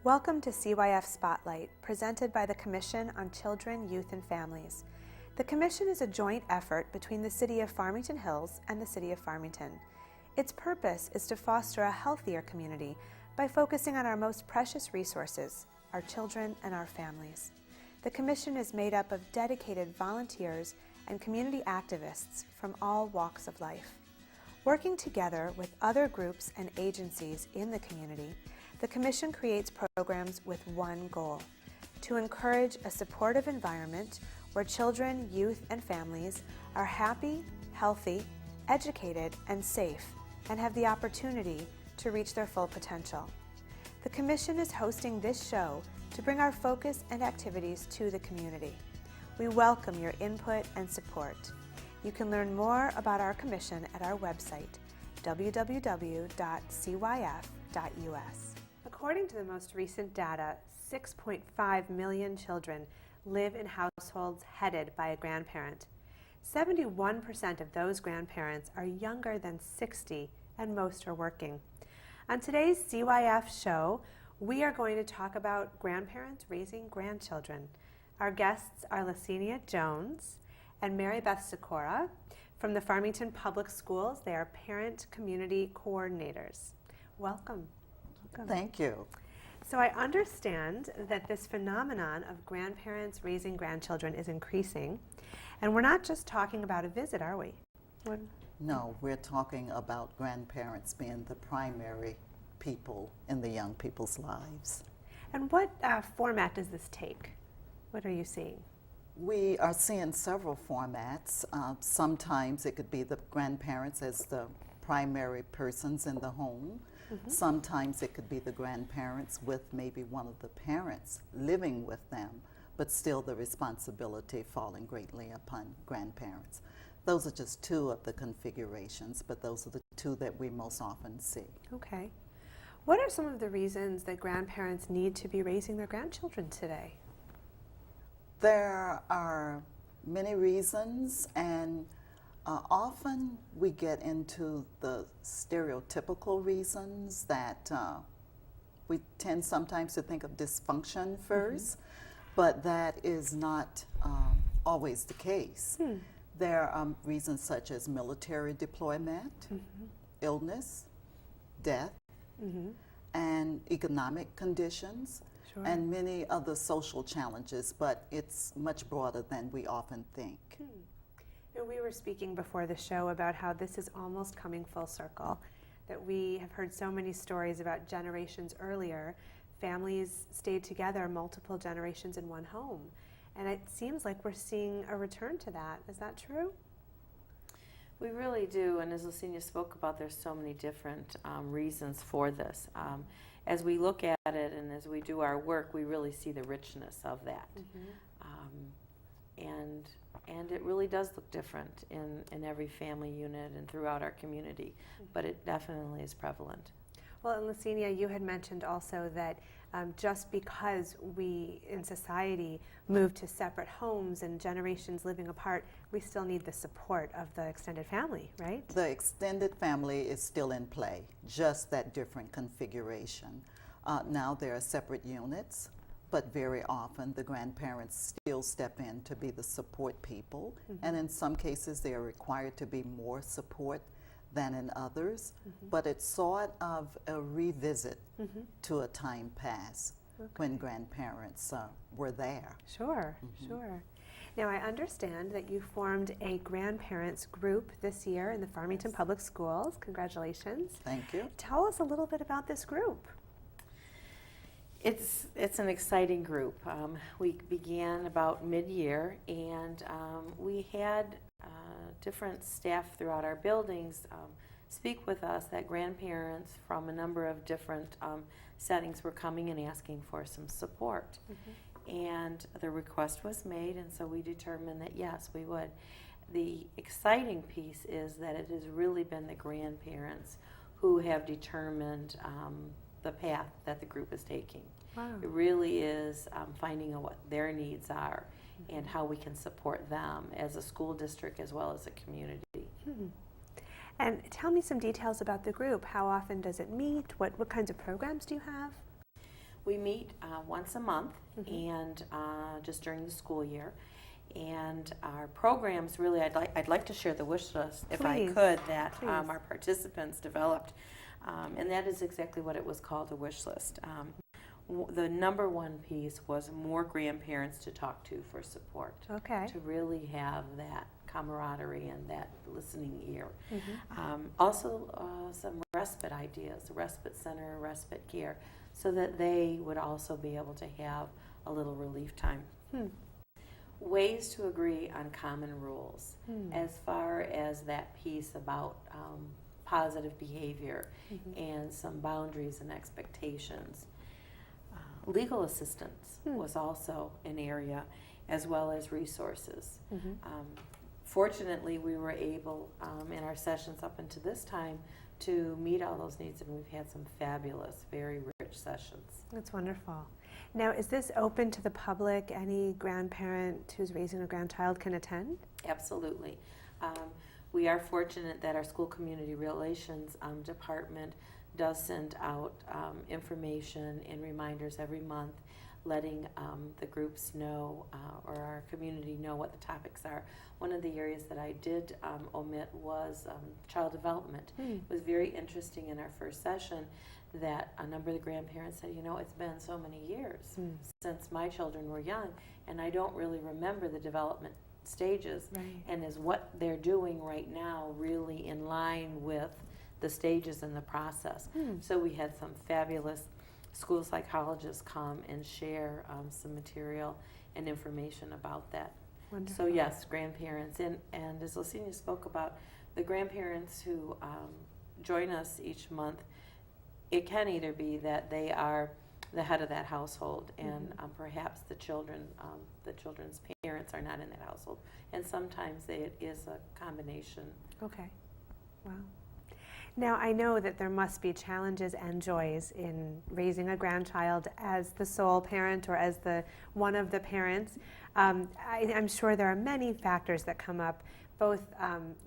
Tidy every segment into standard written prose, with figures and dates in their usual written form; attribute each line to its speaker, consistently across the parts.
Speaker 1: Welcome to CYF Spotlight, presented by the Commission on Children, Youth, and Families. The Commission is a joint effort between the City of Farmington Hills and the City of Farmington. Its purpose is to foster a healthier community by focusing on our most precious resources, our children and our families. The Commission is made up of dedicated volunteers and community activists from all walks of life. Working together with other groups and agencies in the community, the Commission creates programs with one goal: to encourage a supportive environment where children, youth, and families are happy, healthy, educated, and safe, and have the opportunity to reach their full potential. The Commission is hosting this show to bring our focus and activities to the community. We welcome your input and support. You can learn more about our Commission at our website, www.cyf.us. According to the most recent data, 6.5 million children live in households headed by a grandparent. 71% of those grandparents are younger than 60, and most are working. On today's CYF show, we are going to talk about grandparents raising grandchildren. Our guests are Lysenia Jones and Mary Beth Sikora from the Farmington Public Schools. They are parent community coordinators. Welcome.
Speaker 2: Thank you.
Speaker 1: So I understand that this phenomenon of grandparents raising grandchildren is increasing, and we're not just talking about a visit, are we?
Speaker 2: No, we're talking about grandparents being the primary people in the young people's lives.
Speaker 1: And what format does this take? What are you seeing?
Speaker 2: We are seeing several formats. Sometimes it could be the grandparents as the primary persons in the home. Mm-hmm. Sometimes it could be the grandparents with maybe one of the parents living with them, but still the responsibility falling greatly upon grandparents. Those are just two of the configurations, but those are the two that we most often see.
Speaker 1: Okay. What are some of the reasons that grandparents need to be raising their grandchildren today?
Speaker 2: There are many reasons, and often we get into the stereotypical reasons that we tend sometimes to think of dysfunction first, but that is not always the case. There are reasons such as military deployment, illness, death, and economic conditions. Sure. And many other social challenges, but it's much broader than we often think.
Speaker 1: And we were speaking before the show about how this is almost coming full circle, that we have heard so many stories about generations earlier, families stayed together multiple generations in one home. And it seems like we're seeing a return to that. Is that true?
Speaker 3: We really do, and as Lysenia spoke about, there's so many different reasons for this. As we look at it and as we do our work, we really see the richness of that. And it really does look different in every family unit and throughout our community, but it definitely is prevalent.
Speaker 1: Well, and Lysenia, you had mentioned also that just because we in society move to separate homes and generations living apart, we still need the support of the extended family, right?
Speaker 2: The extended family is still in play, just that different configuration. Now there are separate units, but very often the grandparents still step in to be the support people, and in some cases they are required to be more support than in others, but it's sort of a revisit to a time past when grandparents were there.
Speaker 1: Sure, sure. Now I understand that you formed a grandparents group this year in the Farmington Public Schools. Congratulations.
Speaker 2: Thank you.
Speaker 1: Tell us a little bit about this group.
Speaker 3: It's an exciting group. We began about mid-year, and we had different staff throughout our buildings speak with us that grandparents from a number of different settings were coming and asking for some support. And the request was made, and so we determined that yes, we would. The exciting piece is that it has really been the grandparents who have determined the path that the group is taking.
Speaker 1: Wow.
Speaker 3: It really is finding out what their needs are and how we can support them as a school district as well as a community.
Speaker 1: And tell me some details about the group. How often does it meet? What kinds of programs do you have?
Speaker 3: We meet once a month, and just during the school year. And our programs, really, I'd like to share the wish list, if I
Speaker 1: Please,
Speaker 3: could, that
Speaker 1: please.
Speaker 3: Our participants developed. And that is exactly what it was called, a wish list. The number one piece was more grandparents to talk to for support.
Speaker 1: Okay.
Speaker 3: To really have that camaraderie and that listening ear. Also, some respite ideas, a respite center, respite care, so that they would also be able to have a little relief time. Ways to agree on common rules as far as that piece about positive behavior and some boundaries and expectations. Legal assistance was also an area, as well as resources. Fortunately, we were able, in our sessions up until this time, to meet all those needs, and we've had some fabulous, very rich sessions.
Speaker 1: That's wonderful. Now, is this open to the public? Any grandparent who's raising a grandchild can attend?
Speaker 3: Absolutely. We are fortunate that our school community relations department does send out information and reminders every month, letting the groups know or our community know what the topics are. One of the areas that I did omit was child development. It was very interesting in our first session that a number of the grandparents said, you know, it's been so many years since my children were young, and I don't really remember the development stages.
Speaker 1: Right.
Speaker 3: And is what they're doing right now really in line with the stages in the process? So we had some fabulous school psychologists come and share some material and information about that.
Speaker 1: Wonderful.
Speaker 3: So yes, grandparents, and as Licinia spoke about, the grandparents who join us each month, it can either be that they are the head of that household, and perhaps the children's parents are not in that household, and sometimes it is a combination.
Speaker 1: Okay. Wow. Now, I know that there must be challenges and joys in raising a grandchild as the sole parent or as the one of the parents. I'm sure there are many factors that come up, both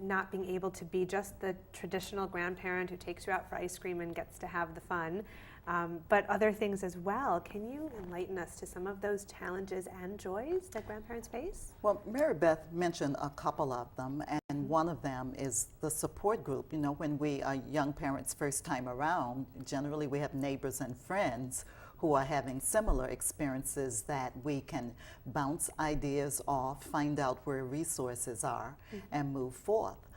Speaker 1: not being able to be just the traditional grandparent who takes you out for ice cream and gets to have the fun, but other things as well. Can you enlighten us to some of those challenges and joys that grandparents face?
Speaker 2: Well, Mary Beth mentioned a couple of them, and one of them is the support group. You know, when we are young parents first time around, generally we have neighbors and friends who are having similar experiences that we can bounce ideas off, find out where resources are, and move forth.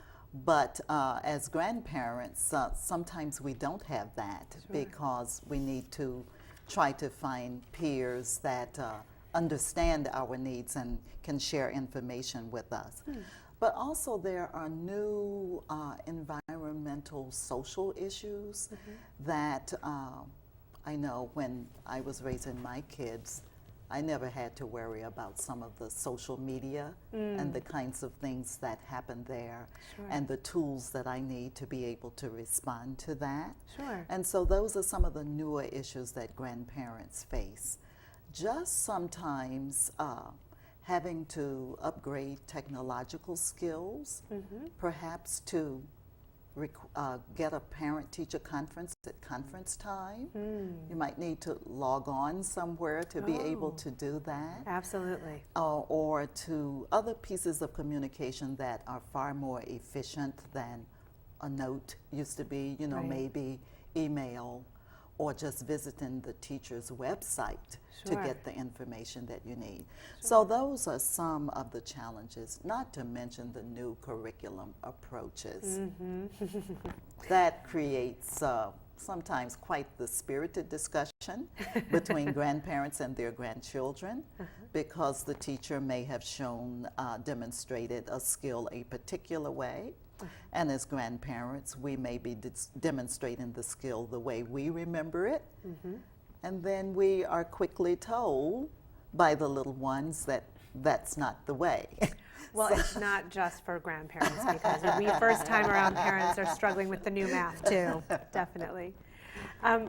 Speaker 2: But as grandparents, sometimes we don't have that because we need to try to find peers that understand our needs and can share information with us. But also there are new environmental social issues that I know when I was raising my kids, I never had to worry about some of the social media and the kinds of things that happen there and the tools that I need to be able to respond to that. And so those are some of the newer issues that grandparents face. Just sometimes having to upgrade technological skills, perhaps to get a parent-teacher conference at conference time. You might need to log on somewhere to be able to do that.
Speaker 1: Absolutely.
Speaker 2: Or to other pieces of communication that are far more efficient than a note used to be, you know, maybe email or just visiting the teacher's website to get the information that you need. So those are some of the challenges, not to mention the new curriculum approaches. That creates sometimes quite the spirited discussion between grandparents and their grandchildren because the teacher may have demonstrated a skill a particular way. And as grandparents, we may be demonstrating the skill the way we remember it. And then we are quickly told by the little ones that that's not the way.
Speaker 1: Well, it's not just for grandparents because we first-time around parents are struggling with the new math too, definitely.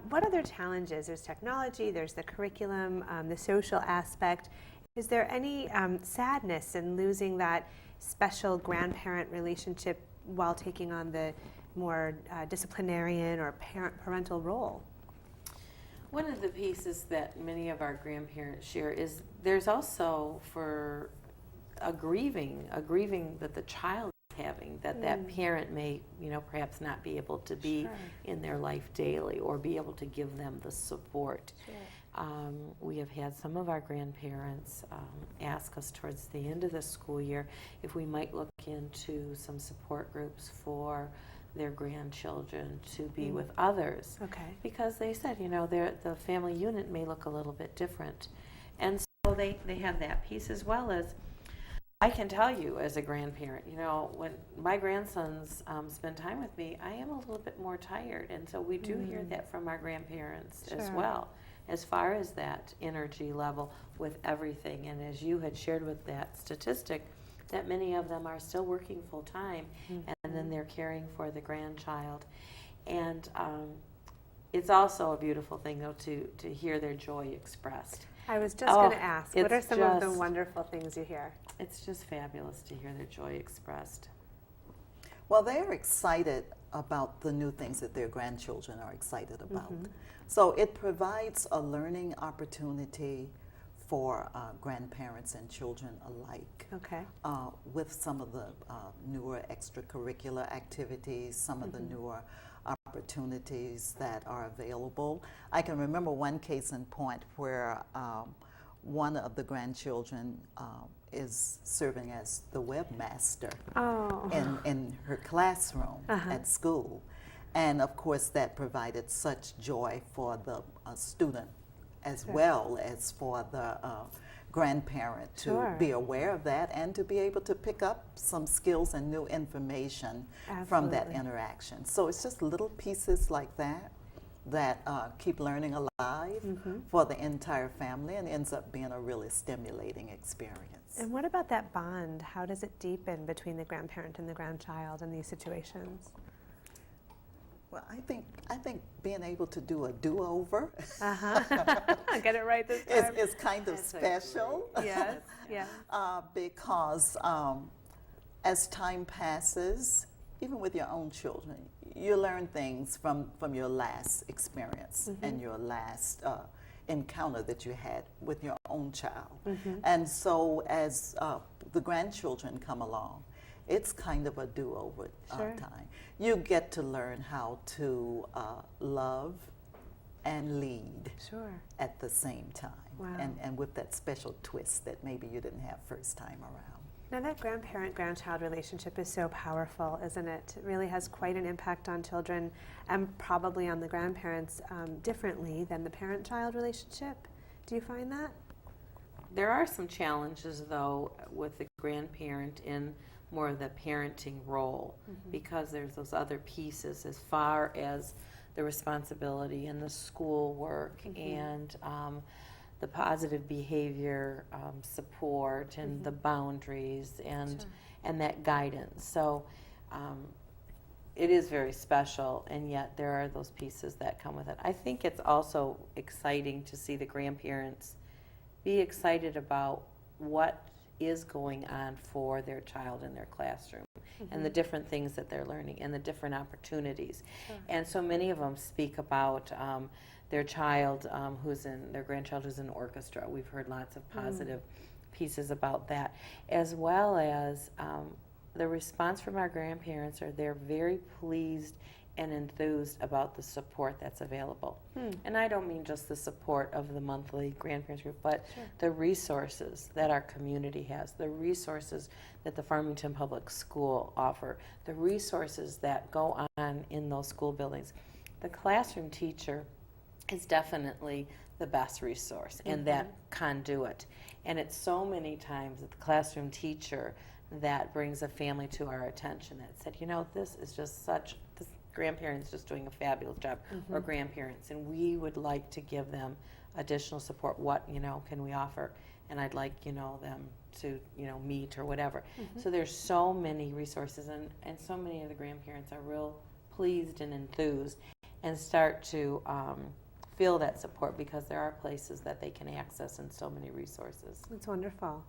Speaker 1: What other challenges? There's technology, there's the curriculum, the social aspect. Is there any sadness in losing that special grandparent relationship while taking on the more disciplinarian or parental role?
Speaker 3: One of the pieces that many of our grandparents share is there's also for a grieving that the child is having, that that parent may, perhaps not be able to be
Speaker 1: Sure.
Speaker 3: in their life daily or be able to give them the support.
Speaker 1: Sure.
Speaker 3: We have had some of our grandparents ask us towards the end of the school year if we might look into some support groups for their grandchildren to be with others.
Speaker 1: Okay.
Speaker 3: Because they said, the family unit may look a little bit different. And so they have that piece, as well as, I can tell you as a grandparent, when my grandsons spend time with me, I am a little bit more tired. And so we do hear that from our grandparents as
Speaker 1: Sure.
Speaker 3: well, as far as that energy level with everything. And as you had shared with that statistic, that many of them are still working full time, and then they're caring for the grandchild. And it's also a beautiful thing, though, to hear their joy expressed.
Speaker 1: I was just going to ask, what are
Speaker 3: it's
Speaker 1: some of the
Speaker 3: just-
Speaker 1: wonderful things you hear?
Speaker 3: It's just fabulous to hear their joy expressed.
Speaker 2: Well, they're excited about the new things that their grandchildren are excited about. So it provides a learning opportunity for grandparents and children alike.
Speaker 1: Okay.
Speaker 2: With some of the newer extracurricular activities, some of the newer opportunities that are available. I can remember one case in point where one of the grandchildren is serving as the webmaster in her classroom at school. And of course that provided such joy for the student as well as for the grandparent to be aware of that and to be able to pick up some skills and new information from that interaction. So it's just little pieces like that that keep learning alive for the entire family, and ends up being a really stimulating experience.
Speaker 1: And what about that bond? How does it deepen between the grandparent and the grandchild in these situations?
Speaker 2: Well, I think being able to do a do-over
Speaker 1: Get it right this time.
Speaker 2: is kind of special.
Speaker 1: Yes, yes.
Speaker 2: Because as time passes, even with your own children, you learn things from your last experience and your last encounter that you had with your own child. And so as the grandchildren come along, it's kind of a do-over time. You get to learn how to love and lead at the same time.
Speaker 1: Wow.
Speaker 2: And with that special twist that maybe you didn't have first time around.
Speaker 1: Now that grandparent-grandchild relationship is so powerful, isn't it? It really has quite an impact on children and probably on the grandparents differently than the parent-child relationship. Do you find that?
Speaker 3: There are some challenges, though, with the grandparent in more of the parenting role, because there's those other pieces as far as the responsibility and the school work and the positive behavior support and the boundaries and that guidance. So it is very special, and yet there are those pieces that come with it. I think it's also exciting to see the grandparents be excited about what is going on for their child in their classroom and the different things that they're learning and the different opportunities. And so many of them speak about their child their grandchild who's in orchestra. We've heard lots of positive pieces about that, as well as the response from our grandparents are they're very pleased and enthused about the support that's available. And I don't mean just the support of the monthly grandparents group, but the resources that our community has, the resources that the Farmington Public School offer, the resources that go on in those school buildings. The classroom teacher is definitely the best resource and that conduit. And it's so many times that the classroom teacher that brings a family to our attention that said, this is just this grandparents just doing a fabulous job, or grandparents, and we would like to give them additional support. What can we offer? And I'd like them to meet or whatever. So there's so many resources, and so many of the grandparents are real pleased and enthused and start to feel that support because there are places that they can access and so many resources.
Speaker 1: That's wonderful.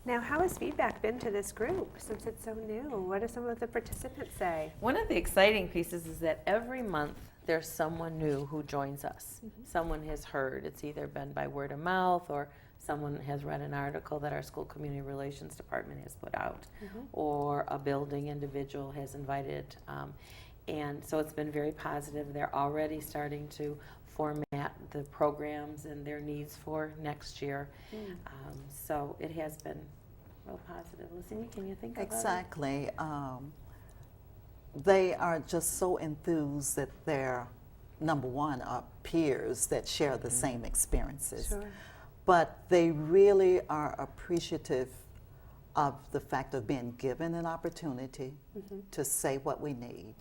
Speaker 1: Now, how has feedback been to this group since it's so new? What do some of the participants say?
Speaker 3: One of the exciting pieces is that every month there's someone new who joins us. Someone has heard. It's either been by word of mouth, or someone has read an article that our school community relations department has put out, or a building individual has invited. And so it's been very positive. They're already starting to format the programs and their needs for next year. So it has been real positive. Lucy, can you think about it?
Speaker 2: Exactly. They are just so enthused that they're, number one, are peers that share the same experiences.
Speaker 1: Sure.
Speaker 2: But they really are appreciative of the fact of being given an opportunity to say what we need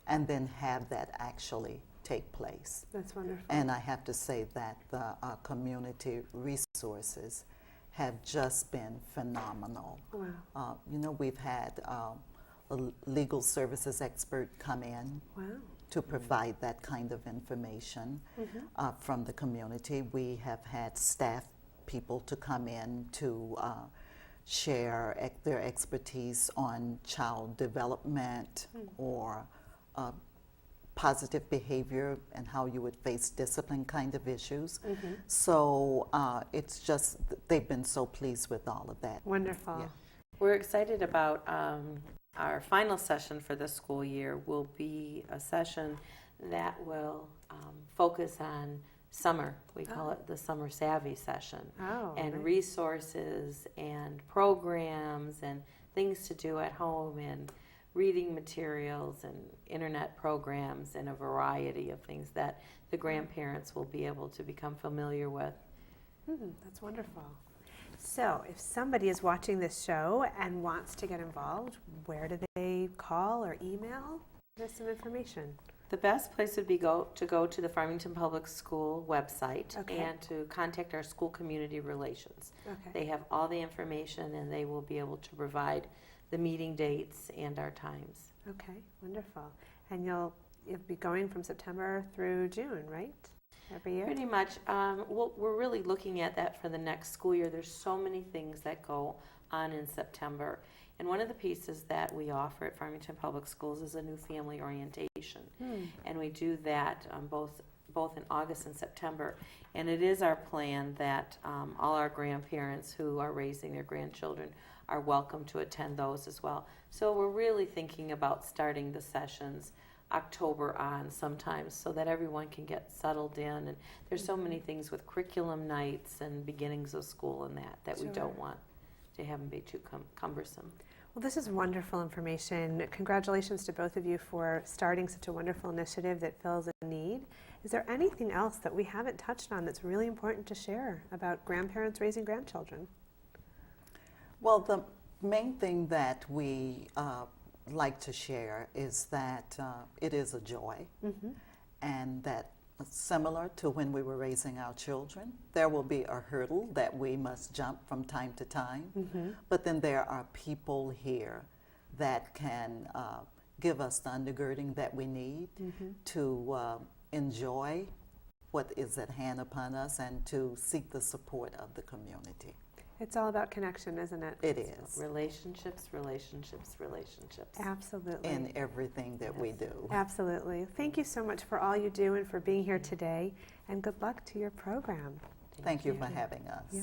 Speaker 2: and then have that actually take place.
Speaker 1: That's wonderful.
Speaker 2: And I have to say that the community resources have just been phenomenal.
Speaker 1: Wow.
Speaker 2: You know, we've had a legal services expert come in to provide that kind of information from the community. We have had staff people to come in to share their expertise on child development or positive behavior and how you would face discipline kind of issues. So it's just, they've been so pleased with all of that.
Speaker 1: Wonderful.
Speaker 2: Yeah.
Speaker 3: We're excited about our final session for the school year will be a session that will focus on summer. We call it the Summer Savvy session. And
Speaker 1: nice.
Speaker 3: Resources and programs and things to do at home and reading materials and internet programs and a variety of things that the grandparents will be able to become familiar with.
Speaker 1: That's wonderful. So if somebody is watching this show and wants to get involved, where do they call or email? There's some information.
Speaker 3: The best place would be to go to the Farmington Public School website and to contact our school community relations. They have all the information and they will be able to provide the meeting dates and our times.
Speaker 1: Okay, wonderful. And you'll be going from September through June, right? Every year?
Speaker 3: Pretty much. We're really looking at that for the next school year. There's so many things that go on in September. And one of the pieces that we offer at Farmington Public Schools is a new family orientation. And we do that both in August and September. And it is our plan that all our grandparents who are raising their grandchildren are welcome to attend those as well. So we're really thinking about starting the sessions October on sometimes so that everyone can get settled in. And there's so many things with curriculum nights and beginnings of school and that we don't want to have them be too cumbersome.
Speaker 1: Well, this is wonderful information. Congratulations to both of you for starting such a wonderful initiative that fills a need. Is there anything else that we haven't touched on that's really important to share about grandparents raising grandchildren?
Speaker 2: Well, the main thing that we like to share is that it is a joy, and that similar to when we were raising our children, there will be a hurdle that we must jump from time to time, but then there are people here that can give us the undergirding that we need to enjoy what is at hand upon us and to seek the support of the community.
Speaker 1: It's all about connection, isn't it?
Speaker 2: It is.
Speaker 3: Relationships, relationships, relationships.
Speaker 1: Absolutely.
Speaker 2: In everything that we do.
Speaker 1: Absolutely. Thank you so much for all you do and for being here today, and good luck to your program.
Speaker 2: Thank you for having us.
Speaker 1: Yeah.